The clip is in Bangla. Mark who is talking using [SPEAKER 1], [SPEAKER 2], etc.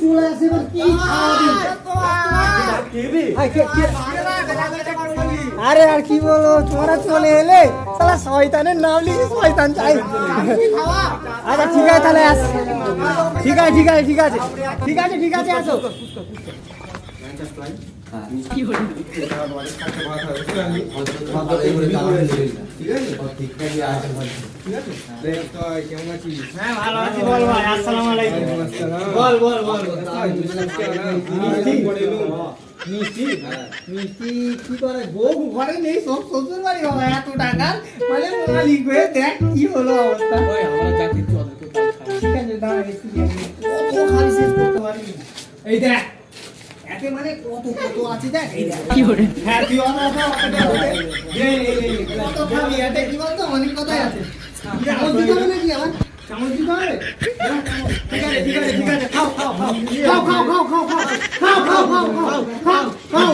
[SPEAKER 1] চলে আসে এবার কি খাওয়াবি? আরে আর কি বলো, তোমরা চলে এলে শালা শয়তানের নাম লিখে শয়তান চাই। আচ্ছা ঠিক আছে তাহলে আস, ঠিক আছে ঠিক আছে ঠিক আছে ঠিক আছে ঠিক আছে আসো। ভালো আছি, বল ভাই। আসসালামু আলাইকুম। বল বল বল। মিষ্টি মিষ্টি কি করে? বউ ঘরে নেই, সব শ্বশুর বাড়ি বাবা। এত টাকা মানে মালিক হয়ে দেখ কি হলো অবস্থা। ঠিক আছে দাঁড়া, একটু কত খালি শেষ করতে পারবি না। এই দেখ এতে মানে কত কত আছে দেখ। এই দেখ কি করে? হ্যাঁ তুই অত কত খাবি? এতে কি বলতো অনেক কথাই আছে। চামচ দিতে হবে নাকি আমার? চামচ দিতে হবে? ঠিক আছে ঠিক আছে ঠিক আছে, খাও খাও খাও খাও খাও খাও খাও খাও খাও খাও খাও খাও খাও